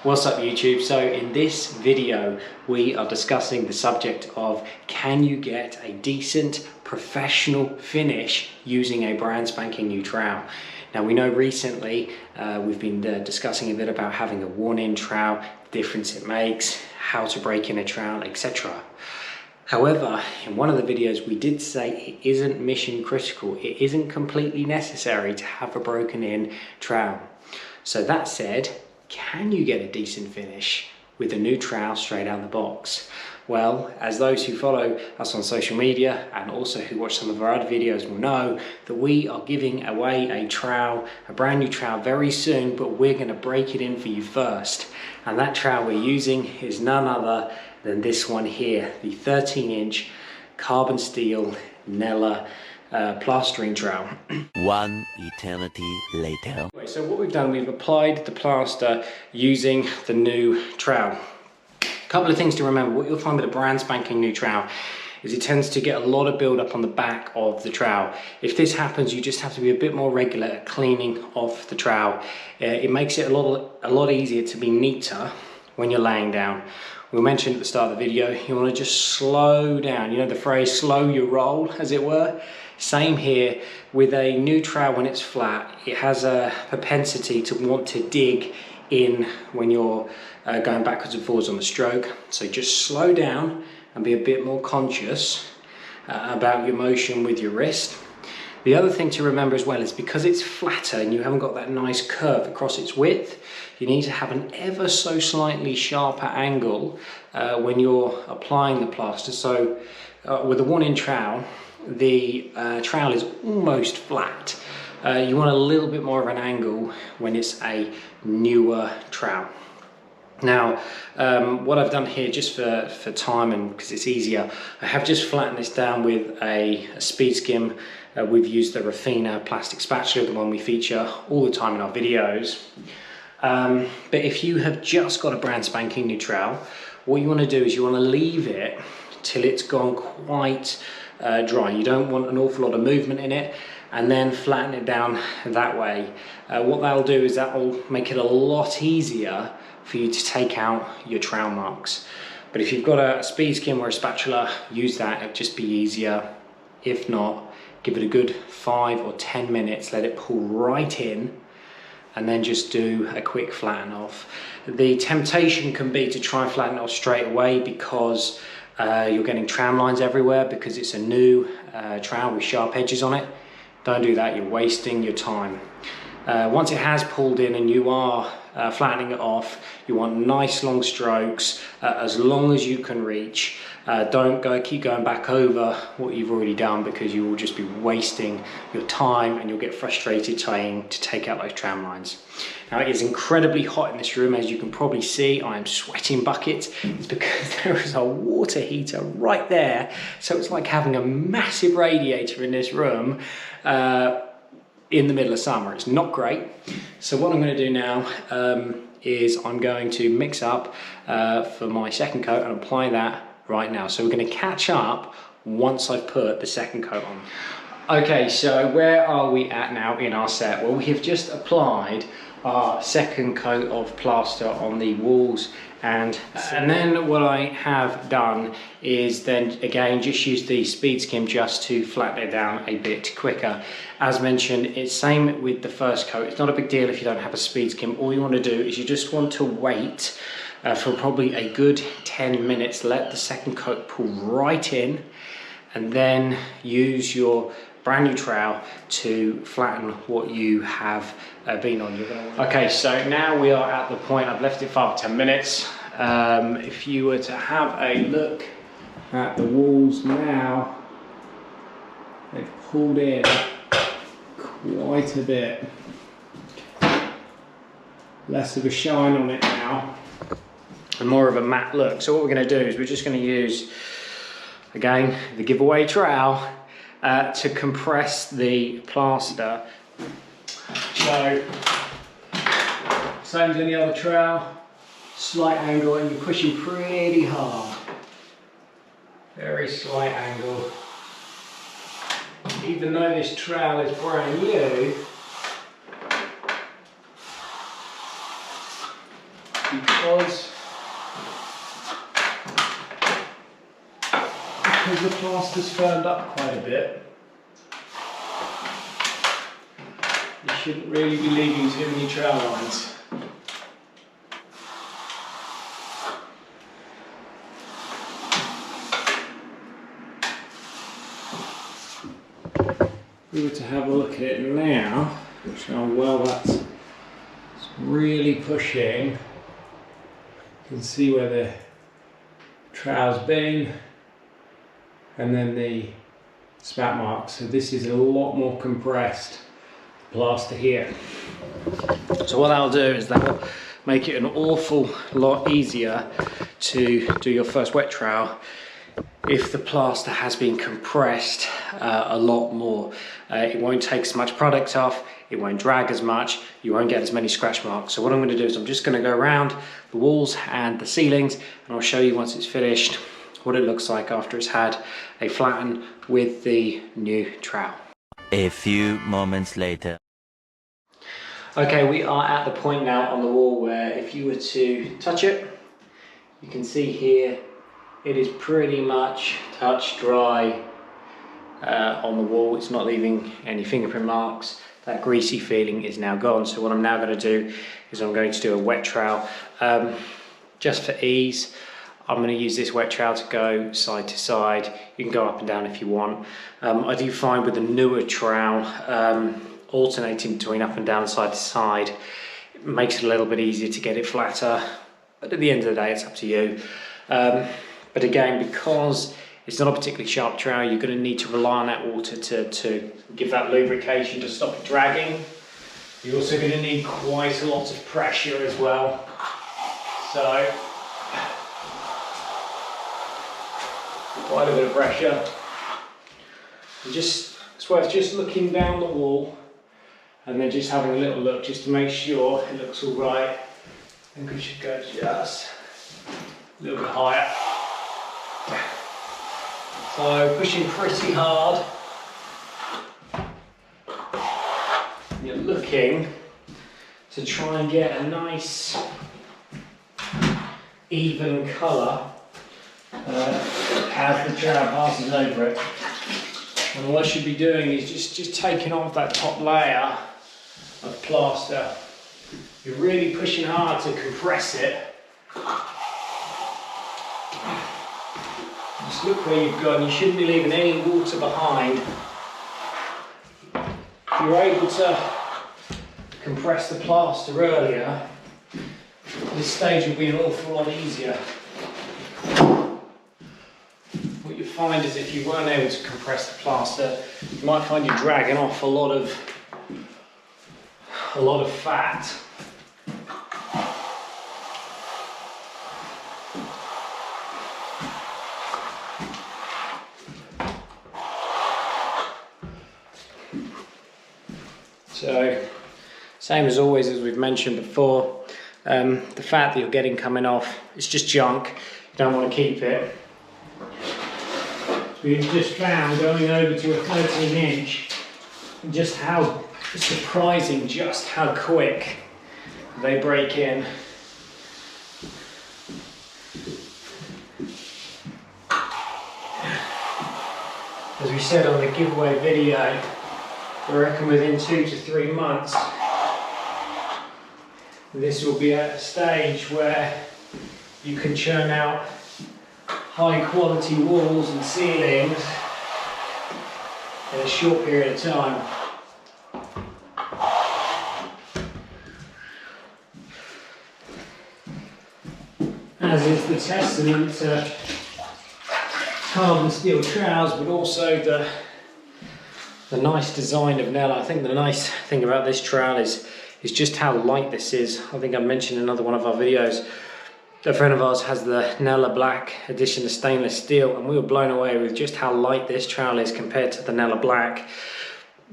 What's up YouTube? So in this video we are discussing the subject of can you get a decent professional finish using a brand spanking new trowel. Now we know recently we've been discussing a bit about having a worn-in trowel, the difference it makes, how to break in a trowel, etc. However, in one of the videos we did say it isn't mission critical, it isn't completely necessary to have a broken in trowel. So that said, can you get a decent finish with a new trowel straight out of the box? Well, as those who follow us on social media and also who watch some of our other videos will know, that we are giving away a trowel, a brand new trowel very soon, but we're going to break it in for you first. And that trowel we're using is none other than this one here, the 13-inch carbon steel Nela plastering trowel. One eternity later. So what we've done, we've applied the plaster using the new trowel. A couple of things to remember. What you'll find with a brand spanking new trowel is it tends to get a lot of build up on the back of the trowel. If this happens, you just have to be a bit more regular at cleaning off the trowel. It makes it a lot easier to be neater when you're laying down. We mentioned at the start of the video, you want to just slow down. You know the phrase, slow your roll, as it were? Same here with a new trowel. When it's flat, it has a propensity to want to dig in when you're going backwards and forwards on the stroke. So just slow down and be a bit more conscious about your motion with your wrist. The other thing to remember as well is because it's flatter and you haven't got that nice curve across its width, you need to have an ever so slightly sharper angle when you're applying the plaster. So with a worn-in trowel, the trowel is almost flat. You want a little bit more of an angle when it's a newer trowel. Now, what I've done here just for time and because it's easier, I have just flattened this down with a speed skim. We've used the Raffina plastic spatula, the one we feature all the time in our videos. But if you have just got a brand spanking new trowel, what you want to do is you want to leave it till it's gone quite dry. You don't want an awful lot of movement in it, and then flatten it down that way. What that'll do is that will make it a lot easier for you to take out your trowel marks. But if you've got a speed skim or a spatula, use that, it'll just be easier. If not, give it a good 5 or 10 minutes, let it pull right in, and then just do a quick flatten off. The temptation can be to try and flatten it off straight away because you're getting tram lines everywhere because it's a new trowel with sharp edges on it. Don't do that, you're wasting your time. Once it has pulled in and you are flattening it off, you want nice long strokes as long as you can reach. Don't keep going back over what you've already done because you will just be wasting your time and you'll get frustrated trying to take out those tram lines. Now it is incredibly hot in this room, as you can probably see. I am sweating buckets. It's because there is a water heater right there, so it's like having a massive radiator in this room in the middle of summer. It's not great. So what I'm going to do now is I'm going to mix up for my second coat and apply that right now. So we're going to catch up once I've put the second coat on. Okay, so where are we at now in our set? Well, we have just applied our second coat of plaster on the walls, and then what I have done is then again just use the speed skim just to flatten it down a bit quicker. As mentioned, it's same with the first coat. It's not a big deal if you don't have a speed skim. All you want to do is you just want to wait for probably a good 10 minutes, let the second coat pull right in, and then use your brand new trowel to flatten what you have been on. Okay, so now we are at the point, I've left it 5 or 10 minutes. If you were to have a look at the walls now, they've pulled in quite a bit. Less of a shine on it now, and more of a matte look. So what we're going to do is we're just going to use, again, the giveaway trowel to compress the plaster. So, same as any other trowel, slight angle, and you're pushing pretty hard. Very slight angle. Even though this trowel is brand new, because the plaster's firmed up quite a bit. You shouldn't really be leaving too many trowel lines. If we were to have a look at it now, which how well that's really pushing, you can see where the trowel's been and then the spat marks. So this is a lot more compressed plaster here. So what that'll do is that'll make it an awful lot easier to do your first wet trowel if the plaster has been compressed a lot more. It won't take so much product off, it won't drag as much, you won't get as many scratch marks. So what I'm going to do is I'm just going to go around the walls and the ceilings, and I'll show you once it's finished what it looks like after it's had a flatten with the new trowel. A few moments later. Okay, we are at the point now on the wall where if you were to touch it, you can see here it is pretty much touch dry on the wall. It's not leaving any fingerprint marks. That greasy feeling is now gone. So what I'm now going to do is I'm going to do a wet trowel. Just for ease, I'm going to use this wet trowel to go side to side. You can go up and down if you want. I do find with the newer trowel, alternating between up and down, side to side, it makes it a little bit easier to get it flatter. But at the end of the day, it's up to you. But again, because it's not a particularly sharp trowel, you're going to need to rely on that water to give that lubrication to stop it dragging. You're also going to need quite a lot of pressure as well. So, quite a bit of pressure. And it's worth just looking down the wall and then just having a little look just to make sure it looks all right. I think we should go just a little bit higher. So pushing pretty hard. You're looking to try and get a nice even colour as the trowel passes over it. And what I should be doing is just taking off that top layer of plaster. You're really pushing hard to compress it. Just look where you've gone. You shouldn't be leaving any water behind. If you're able to compress the plaster earlier, this stage will be an awful lot easier. What you find is if you weren't able to compress the plaster, you might find you're dragging off a lot of fat. So, same as always, as we've mentioned before, the fat that you're getting coming off, it's just junk. You don't want to keep it. We've just found going over to a 13-inch, just how surprising just how quick they break in. As we said on the giveaway video, I reckon within 2 to 3 months this will be at a stage where you can churn out high quality walls and ceilings in a short period of time. As is the testament to carbon steel trowels, but also the nice design of Nela. I think the nice thing about this trowel is just how light this is. I think I mentioned in another one of our videos, a friend of ours has the Nela Black edition of stainless steel, and we were blown away with just how light this trowel is compared to the Nela Black.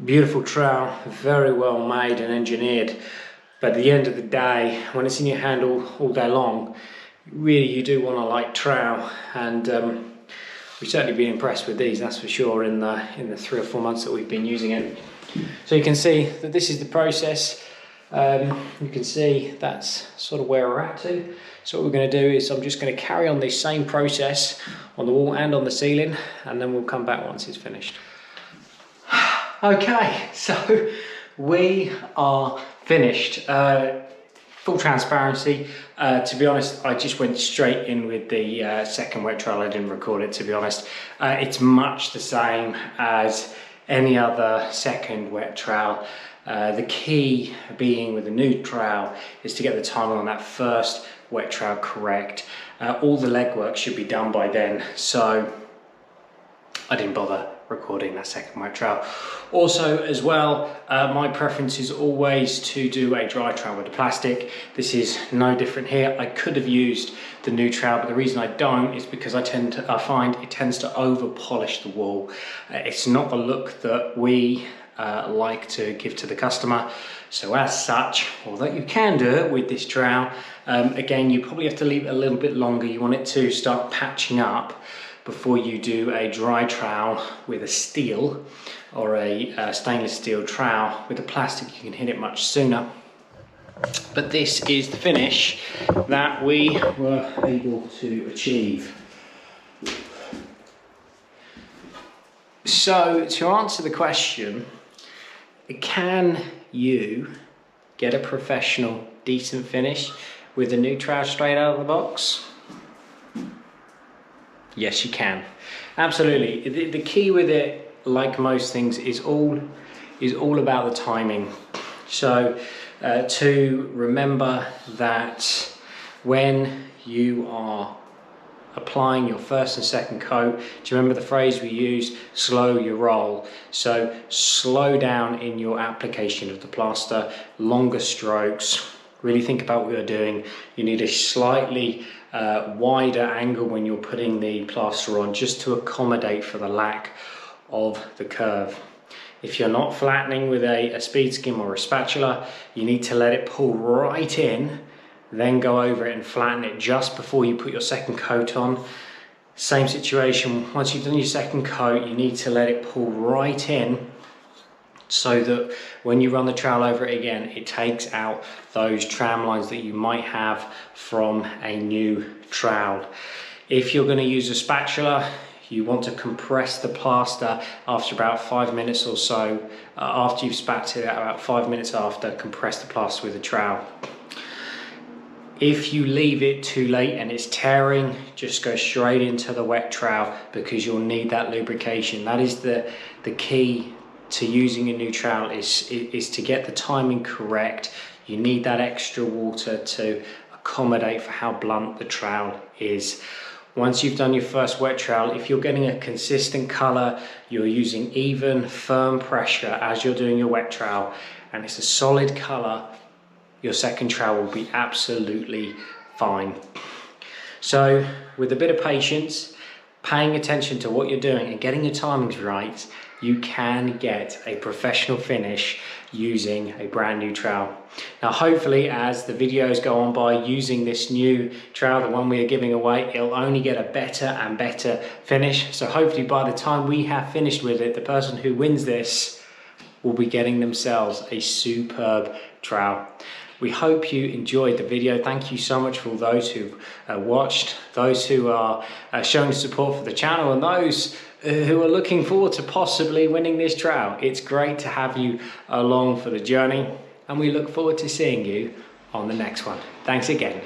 Beautiful trowel, very well made and engineered, but at the end of the day, when it's in your hand all day long, really you do want a light trowel, and we've certainly been impressed with these, that's for sure, in the 3 or 4 months that we've been using it. So you can see that this is the process You can see that's sort of where we're at to. So what we're going to do is I'm just going to carry on this same process on the wall and on the ceiling, and then we'll come back once it's finished. Okay, so we are finished. Full transparency, to be honest, I just went straight in with the second wet trowel. I didn't record it, to be honest. It's much the same as any other second wet trowel. The key being with the new trowel is to get the timing on that first wet trowel correct. All the legwork should be done by then, so I didn't bother recording that second wet trowel. Also as well, my preference is always to do a dry trowel with the plastic. This is no different here. I could have used the new trowel, but the reason I don't is because I find it tends to over polish the wall. It's not the look that we like to give to the customer. So as such, although you can do it with this trowel, again, you probably have to leave it a little bit longer. You want it to start patching up before you do a dry trowel with a steel or a stainless steel trowel. With the plastic, you can hit it much sooner. But this is the finish that we were able to achieve. So to answer the question, can you get a professional, decent finish with a new trowel straight out of the box? Yes, you can. Absolutely. The key with it, like most things, is all about the timing. So to remember that when you are applying your first and second coat, do you remember the phrase we use, slow your roll? So slow down in your application of the plaster, longer strokes. Really think about what you're doing. You need a slightly wider angle when you're putting the plaster on, just to accommodate for the lack of the curve. If you're not flattening with a speed skim or a spatula, you need to let it pull right in, then go over it and flatten it just before you put your second coat on. Same situation, once you've done your second coat, you need to let it pull right in, so that when you run the trowel over it again, it takes out those tram lines that you might have from a new trowel. If you're going to use a spatula, you want to compress the plaster after about 5 minutes or so. After you've spat it out, about 5 minutes after, compress the plaster with a trowel. If you leave it too late and it's tearing, just go straight into the wet trowel, because you'll need that lubrication. That is the key to using a new trowel, is to get the timing correct. You need that extra water to accommodate for how blunt the trowel is. Once you've done your first wet trowel, if you're getting a consistent color, you're using even, firm pressure as you're doing your wet trowel, and it's a solid color, your second trowel will be absolutely fine. So with a bit of patience, paying attention to what you're doing and getting your timings right, you can get a professional finish using a brand new trowel. Now hopefully, as the videos go on by, using this new trowel, the one we are giving away, it'll only get a better and better finish. So hopefully by the time we have finished with it, the person who wins this will be getting themselves a superb trowel. We hope you enjoyed the video. Thank you so much for all those who've watched, those who are showing support for the channel, and those who are looking forward to possibly winning this trowel. It's great to have you along for the journey, and we look forward to seeing you on the next one. Thanks again.